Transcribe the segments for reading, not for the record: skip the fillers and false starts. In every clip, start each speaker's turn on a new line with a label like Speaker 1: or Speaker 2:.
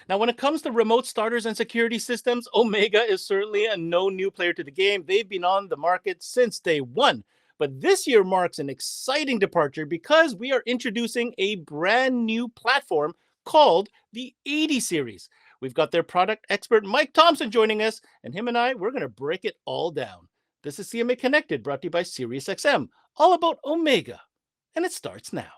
Speaker 1: Now, when it comes to remote starters and security systems, Omega is certainly a no new player to the game. They've been on the market since day one. But this year marks an exciting departure because we are introducing a brand new platform called the 80 series. We've got their product expert, Mike Thompson, joining us, and him and we're going to break it all down. This is CMA Connected, brought to you by SiriusXM, all about Omega. And it starts now.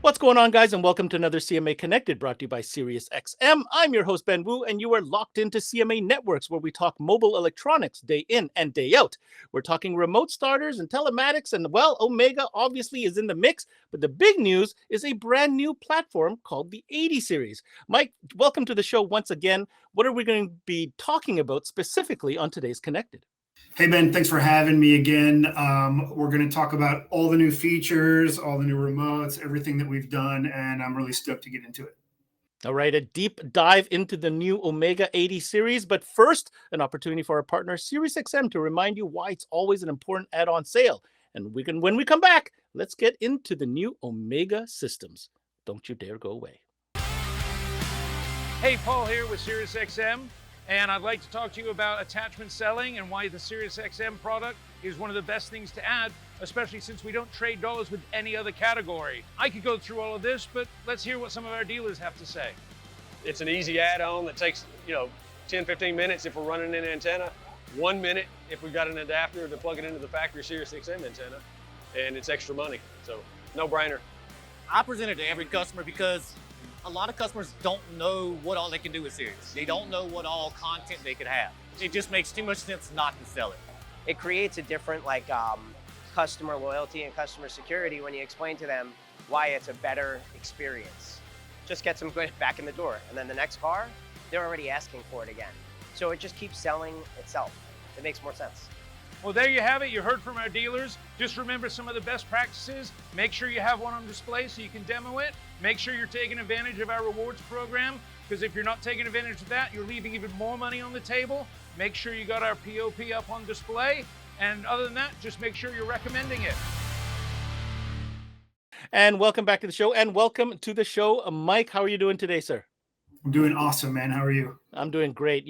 Speaker 1: What's going on, guys, and welcome to another CMA Connected, brought to you by SiriusXM. I'm your host, Ben Wu, and you are locked into CMA Networks, where we talk mobile electronics day in and day out. We're talking remote starters and telematics, and, well, Omega obviously is in the mix, but the big news is a brand new platform called the 80 series. Mike, welcome to the show once again. What are we going to be talking about specifically on today's Connected?
Speaker 2: Hey, Ben, thanks for having me again. We're going to talk about all the new features, all the new remotes, everything that we've done, and I'm really stoked to get into it.
Speaker 1: All right, a deep dive into the new Omega 80 series. But first, an opportunity for our partner, SiriusXM, to remind you why it's always an important add-on sale. And when we come back, let's get into the new Omega systems. Don't you dare go away.
Speaker 3: Hey, Paul here with SiriusXM. And I'd like to talk to you about attachment selling and why the SiriusXM product is one of the best things to add, especially since we don't trade dollars with any other category. I could go through all of this, but let's hear what some of our dealers have to say.
Speaker 4: It's an easy add-on that takes, 10, 15 minutes if we're running an antenna, 1 minute if we've got an adapter to plug it into the factory SiriusXM antenna, and it's extra money. So, no-brainer.
Speaker 5: I present it to every customer because a lot of customers don't know what all they can do with Sirius. They don't know what all content they could have. It just makes too much sense not to sell it.
Speaker 6: It creates a different customer loyalty and customer security when you explain to them why it's a better experience. Just gets them back in the door. And then the next car, they're already asking for it again. So it just keeps selling itself. It makes more sense.
Speaker 3: Well, there you have it. You heard from our dealers. Just remember some of the best practices. Make sure you have one on display so you can demo it. Make sure you're taking advantage of our rewards program, because if you're not taking advantage of that, you're leaving even more money on the table. Make sure you got our POP up on display. And other than that, just make sure you're recommending it.
Speaker 1: And welcome back to the show. And welcome to the show, Mike. How are you doing today, sir?
Speaker 2: I'm doing awesome, man. How are you?
Speaker 1: I'm doing great.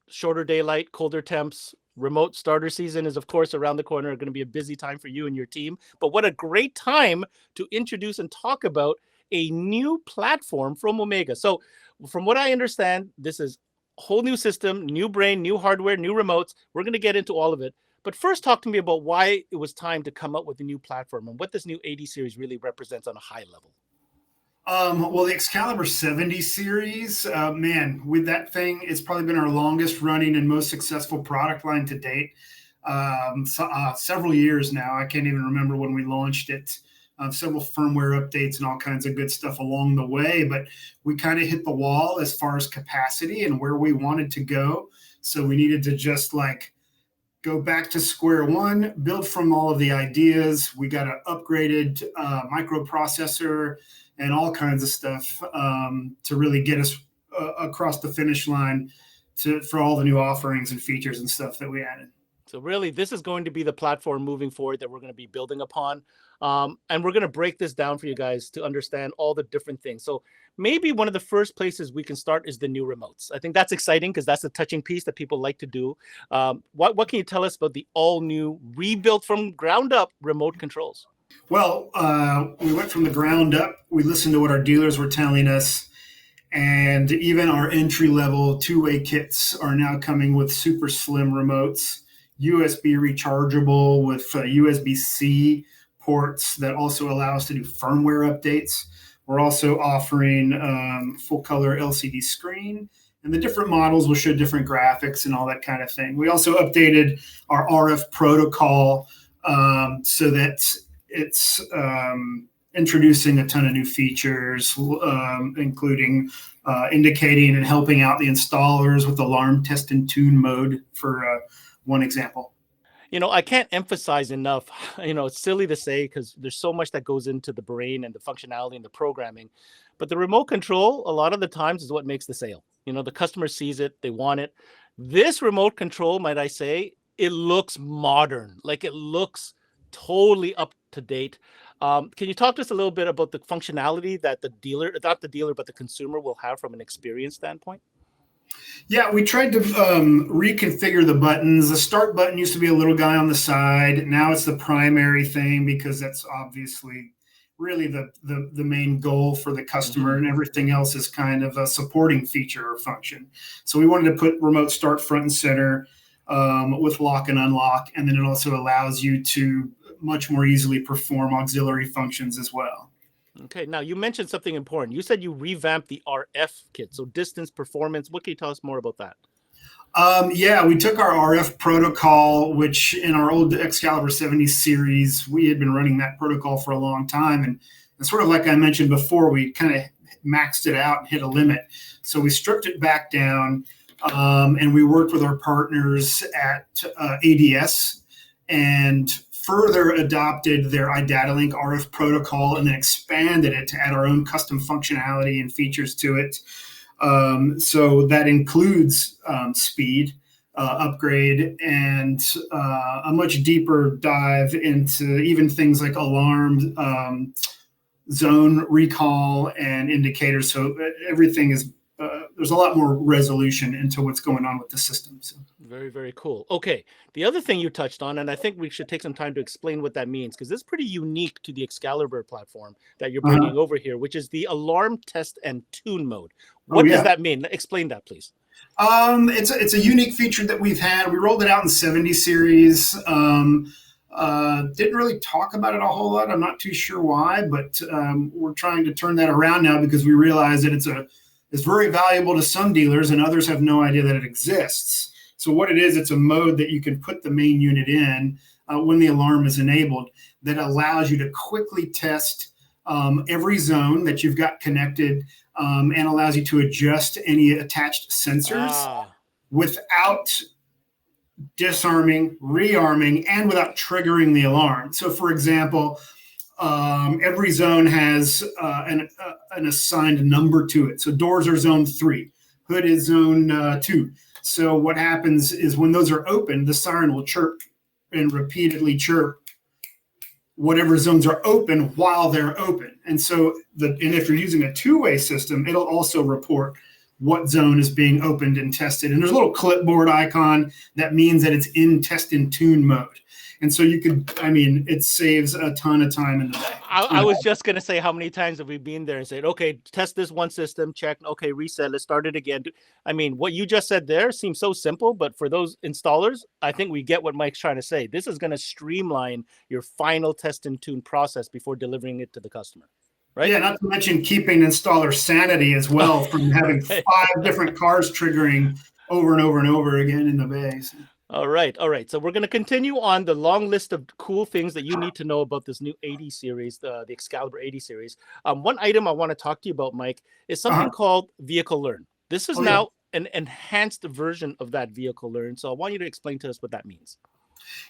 Speaker 1: Shorter daylight, colder temps. Remote starter season is, of course, around the corner. Going to be a busy time for you and your team. But what a great time to introduce and talk about a new platform from Omega. So from what I understand, this is a whole new system, new brain, new hardware, new remotes. We're going to get into all of it. But first, talk to me about why it was time to come up with a new platform and what this new 80 series really represents on a high level.
Speaker 2: Well, the Excalibur 70 series, with that thing, it's probably been our longest running and most successful product line to date. Several years now. I can't even remember when we launched it. Several firmware updates and all kinds of good stuff along the way, but we kind of hit the wall as far as capacity and where we wanted to go. So we needed to just go back to square one, build from all of the ideas. We got an upgraded microprocessor and all kinds of stuff to really get us across the finish line for all the new offerings and features and stuff that we added.
Speaker 1: So really, this is going to be the platform moving forward that we're going to be building upon. And we're going to break this down for you guys to understand all the different things. So maybe one of the first places we can start is the new remotes. I think that's exciting because that's a touching piece that people like to do. What can you tell us about the all-new, rebuilt from ground up remote controls?
Speaker 2: Well, we went from the ground up. We listened to what our dealers were telling us. And even our entry-level two-way kits are now coming with super slim remotes, USB rechargeable with USB-C ports that also allow us to do firmware updates. We're also offering full-color LCD screen, and the different models will show different graphics and all that kind of thing. We also updated our RF protocol so that it's introducing a ton of new features, including indicating and helping out the installers with alarm test and tune mode for one example.
Speaker 1: I can't emphasize enough, it's silly to say because there's so much that goes into the brain and the functionality and the programming, but the remote control, a lot of the times, is what makes the sale. The customer sees it, they want it. This remote control, might I say, it looks modern, like it looks totally up to date. Can you talk to us a little bit about the functionality that the dealer, not the dealer, but the consumer will have from an experience standpoint?
Speaker 2: Yeah, we tried to reconfigure the buttons. The start button used to be a little guy on the side. Now it's the primary thing because that's obviously really the main goal for the customer, and everything else is kind of a supporting feature or function. So we wanted to put remote start front and center with lock and unlock, and then it also allows you to much more easily perform auxiliary functions as well.
Speaker 1: Okay, now you mentioned something important. You said you revamped the RF kit, so distance performance. What can you tell us more about that?
Speaker 2: Yeah, we took our RF protocol, which in our old Excalibur 70 series, we had been running that protocol for a long time. And sort of like I mentioned before, we kind of maxed it out and hit a limit. So we stripped it back down, and we worked with our partners at ADS and further adopted their iDataLink RF protocol and then expanded it to add our own custom functionality and features to it. So that includes speed upgrade and a much deeper dive into even things like alarmed zone recall and indicators. So everything is there's a lot more resolution into what's going on with the system. So.
Speaker 1: Very, very cool. Okay, the other thing you touched on, and I think we should take some time to explain what that means, because it's pretty unique to the Excalibur platform that you're bringing over here, which is the alarm test and tune mode. What does that mean? Explain that, please.
Speaker 2: It's a unique feature that we've had. We rolled it out in 70 series. Didn't really talk about it a whole lot. I'm not too sure why, but we're trying to turn that around now because we realize that it's very valuable to some dealers and others have no idea that it exists. So what it is, it's a mode that you can put the main unit in when the alarm is enabled that allows you to quickly test every zone that you've got connected and allows you to adjust any attached sensors without disarming, rearming, and without triggering the alarm. So for example, every zone has an assigned number to it. So doors are zone 3, hood is zone 2. So what happens is when those are open, the siren will chirp and repeatedly chirp whatever zones are open while they're open. And so and if you're using a two-way system, it'll also report what zone is being opened and tested. And there's a little clipboard icon that means that it's in test and tune mode. And so it saves a ton of time in the day.
Speaker 1: I was just going to say, how many times have we been there and said, okay, test this one system, check, okay, reset, let's start it again. I mean, what you just said there seems so simple, but for those installers, I think we get what Mike's trying to say. This is going to streamline your final test and tune process before delivering it to the customer. Right?
Speaker 2: Yeah, not to mention keeping installer sanity as well from having 5 different cars triggering over and over and over again in the base.
Speaker 1: All right. So we're going to continue on the long list of cool things that you need to know about this new 80 series, the Excalibur 80 series. One item I want to talk to you about, Mike, is something called Vehicle Learn. This is now an enhanced version of that Vehicle Learn. So I want you to explain to us what that means.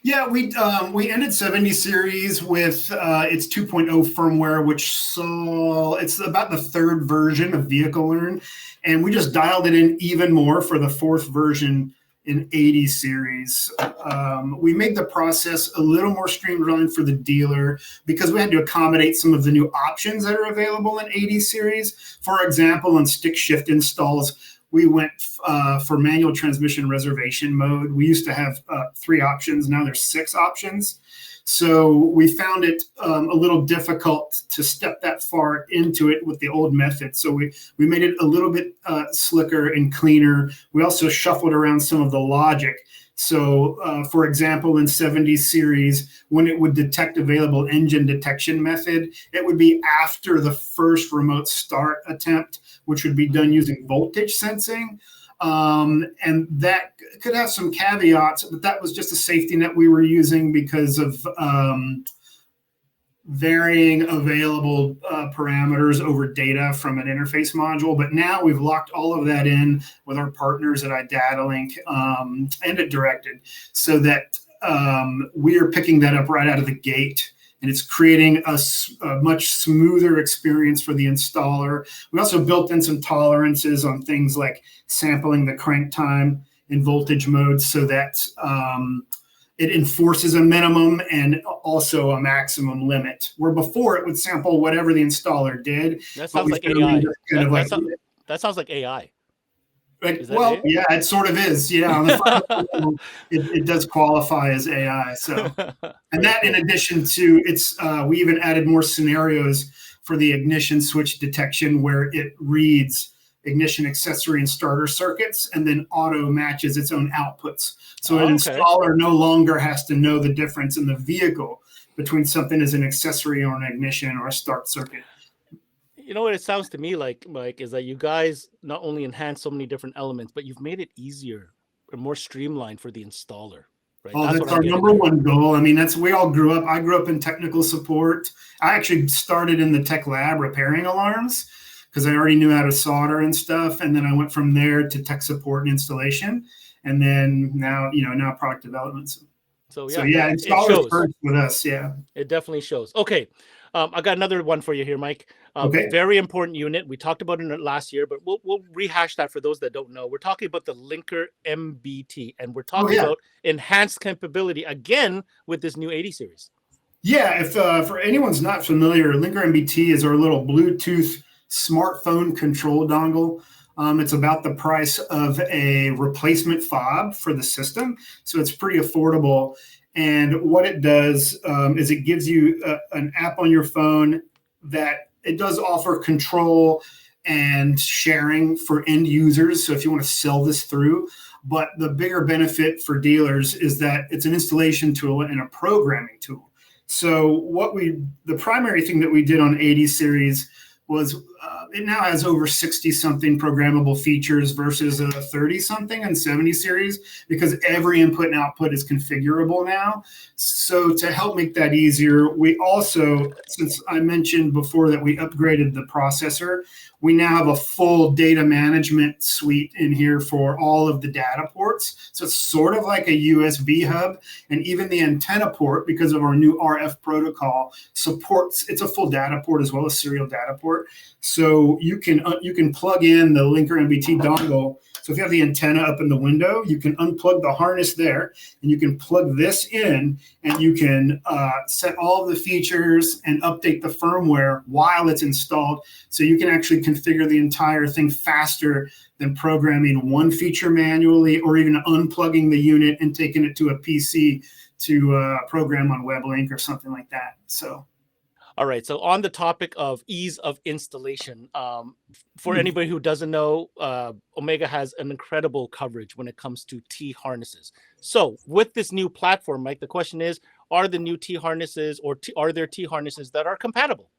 Speaker 2: Yeah, we ended 70 series with its 2.0 firmware, which it's about the 3rd version of Vehicle Learn, and we just dialed it in even more for the 4th version in 80 series. We made the process a little more streamlined for the dealer because we had to accommodate some of the new options that are available in 80 series. For example, on stick shift installs, we went for manual transmission reservation mode. We used to have 3 options. Now there's 6 options. So we found it a little difficult to step that far into it with the old method. So we made it a little bit slicker and cleaner. We also shuffled around some of the logic. So for example, in 70 series, when it would detect available engine detection method, it would be after the first remote start attempt, which would be done using voltage sensing. And that could have some caveats, but that was just a safety net we were using because of varying available parameters over data from an interface module. But now we've locked all of that in with our partners at iDataLink and at Directed so that we are picking that up right out of the gate. And it's creating a much smoother experience for the installer. We also built in some tolerances on things like sampling the crank time in voltage mode so that it enforces a minimum and also a maximum limit. Where before it would sample whatever the installer did.
Speaker 1: That
Speaker 2: but
Speaker 1: sounds
Speaker 2: we
Speaker 1: like
Speaker 2: found
Speaker 1: AI.
Speaker 2: just kind of like,
Speaker 1: That sounds like AI.
Speaker 2: like,
Speaker 1: Is that
Speaker 2: well,
Speaker 1: AI?
Speaker 2: yeah, it sort of is. Yeah, on the final level, it does qualify as AI. So, and that in addition to we even added more scenarios for the ignition switch detection where it reads ignition accessory and starter circuits and then auto matches its own outputs. So an installer no longer has to know the difference in the vehicle between something as an accessory or an ignition or a start circuit.
Speaker 1: You know what it sounds to me like, Mike, is that you guys not only enhance so many different elements, but you've made it easier and more streamlined for the installer. Right?
Speaker 2: Oh, that's our number one goal. I mean, we all grew up. I grew up in technical support. I actually started in the tech lab repairing alarms because I already knew how to solder and stuff. And then I went from there to tech support and installation. And then now product development. So yeah, installers first with us. Yeah.
Speaker 1: It definitely shows. Okay. I got another one for you here, Mike.
Speaker 2: Okay.
Speaker 1: Very important unit. We talked about it last year, but we'll rehash that for those that don't know. We're talking about the Linker MBT, and we're talking about enhanced capability again with this new 80 series.
Speaker 2: Yeah, if for anyone's not familiar, Linker MBT is our little Bluetooth smartphone control dongle. It's about the price of a replacement fob for the system, so it's pretty affordable. And what it does is it gives you an app on your phone that it does offer control and sharing for end users. So if you want to sell this through, but the bigger benefit for dealers is that it's an installation tool and a programming tool. So the primary thing that we did on 80 series was it now has over 60 something programmable features versus 30 something and 70 series because every input and output is configurable now. So to help make that easier, we also, since I mentioned before that we upgraded the processor, we now have a full data management suite in here for all of the data ports. So it's sort of like a USB hub, and even the antenna port, because of our new RF protocol, it's a full data port as well as serial data port. So you can plug in the Linker MBT dongle. So if you have the antenna up in the window, you can unplug the harness there, and you can plug this in, and you can set all of the features and update the firmware while it's installed. So you can actually configure the entire thing faster than programming one feature manually or even unplugging the unit and taking it to a PC to program on WebLink or something like that. So.
Speaker 1: All right. So on the topic of ease of installation, for anybody who doesn't know, Omega has an incredible coverage when it comes to T harnesses. So with this new platform, Mike, the question is, are the new T harnesses are there T harnesses that are compatible?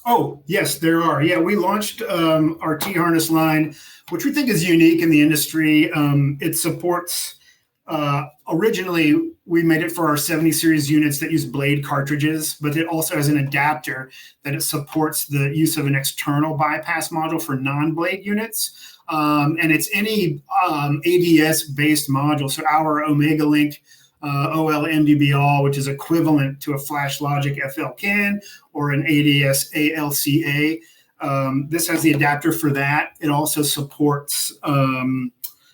Speaker 2: Oh, yes, there are. Yeah, we launched our T harness line, which we think is unique in the industry. It supports originally, we made it for our 70 series units that use blade cartridges, but it also has an adapter that it supports the use of an external bypass module for non-blade units. And it's any ADS-based module. So our Omega Link OL-MDB-all, which is equivalent to a Flash Logic FL-CAN or an ADS ALCA. This has the adapter for that. It also supports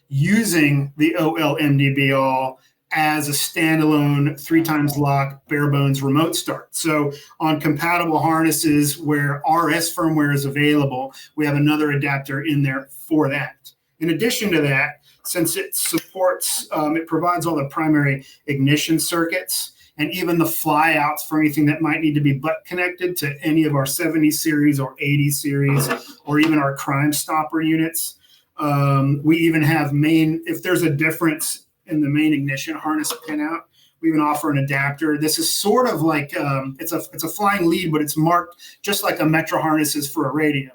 Speaker 2: using the OL-MDB-all as a standalone 3x lock bare bones remote start. So on compatible harnesses where RS firmware is available, we have another adapter in there for that. In addition to that, since it supports, it provides all the primary ignition circuits and even the flyouts for anything that might need to be butt connected to any of our 70 series or 80 series or even our Crime Stopper units. We even have if there's a difference in the main ignition harness pinout, we even offer an adapter. This is sort of like, it's a flying lead, but it's marked just like a Metro harness is for a radio.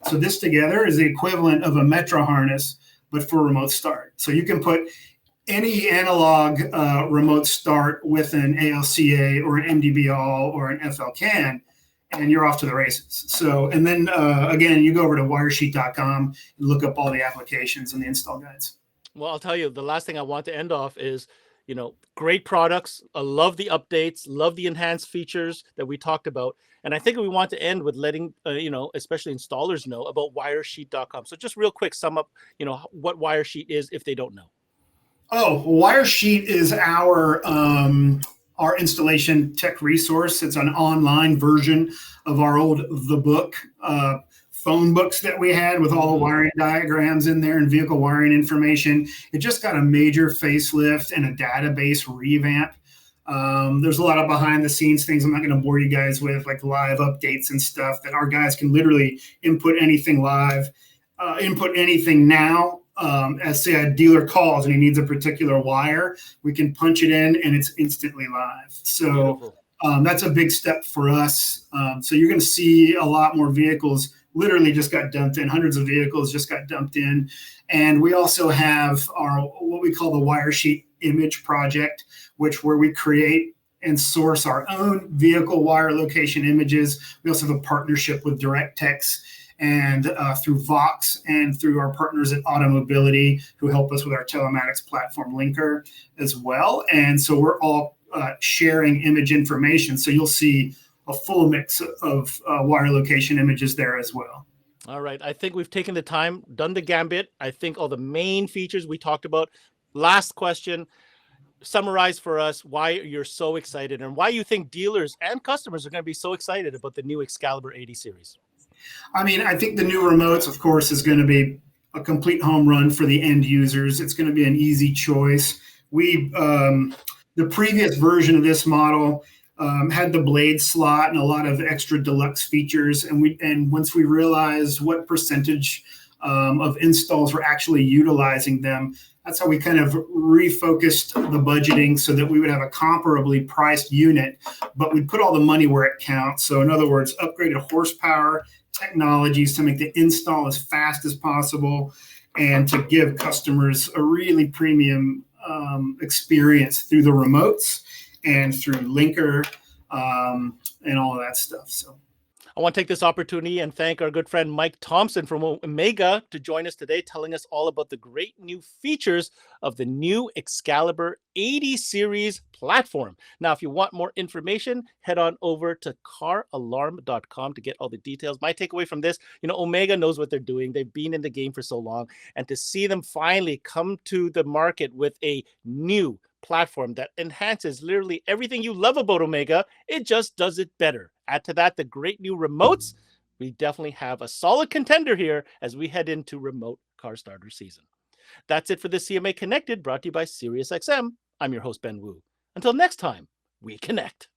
Speaker 2: So this together is the equivalent of a Metro harness, but for remote start. So you can put any analog remote start with an ALCA or an MDB-all or an FL-CAN, and you're off to the races. So, and then again, you go over to wiresheet.com and look up all the applications and the install guides.
Speaker 1: Well, I'll tell you, the last thing I want to end off is, great products. I love the updates, love the enhanced features that we talked about. And I think we want to end with letting, especially installers know about wiresheet.com. So just real quick, sum up, what Wiresheet is if they don't know.
Speaker 2: Oh, Wiresheet is our installation tech resource. It's an online version of our old The Book phone books that we had with all the wiring diagrams in there and vehicle wiring information. It just got a major facelift and a database revamp. There's a lot of behind the scenes things I'm not going to bore you guys with, like live updates and stuff that our guys can literally input anything live, input anything now. As say a dealer calls and he needs a particular wire, we can punch it in and it's instantly live. So that's a big step for us. So you're going to see a lot more vehicles literally just got dumped in. Hundreds of vehicles just got dumped in. And we also have our what we call the Wiresheet image project, where we create and source our own vehicle wire location images. We also have a partnership with DirectTex and through Vox and through our partners at Automobility who help us with our telematics platform Linker as well. And so we're all sharing image information. So you'll see a full mix of wire location images there as well.
Speaker 1: All right. I think we've taken the time, done the gambit. I think all the main features we talked about. Last question. Summarize for us why you're so excited and why you think dealers and customers are going to be so excited about the new Excalibur 80 series.
Speaker 2: I mean, I think the new remotes, of course, is going to be a complete home run for the end users. It's going to be an easy choice. The previous version of this model had the blade slot and a lot of extra deluxe features. And once we realized what percentage of installs were actually utilizing them, that's how we kind of refocused the budgeting so that we would have a comparably priced unit, but we put all the money where it counts. So in other words, upgraded horsepower, technologies to make the install as fast as possible and to give customers a really premium experience through the remotes and through Linker and all of that stuff. So
Speaker 1: I want to take this opportunity and thank our good friend Mike Thompson from Omega to join us today, telling us all about the great new features of the new Excalibur 80 series platform. Now, if you want more information, head on over to caralarm.com to get all the details. My takeaway from this, Omega knows what they're doing. They've been in the game for so long, and to see them finally come to the market with a new platform that enhances literally everything you love about Omega, it just does it better. Add to that the great new remotes. We definitely have a solid contender here as we head into remote car starter season. That's it for the CMA Connected, brought to you by SiriusXM. I'm your host, Ben Wu. Until next time, we connect.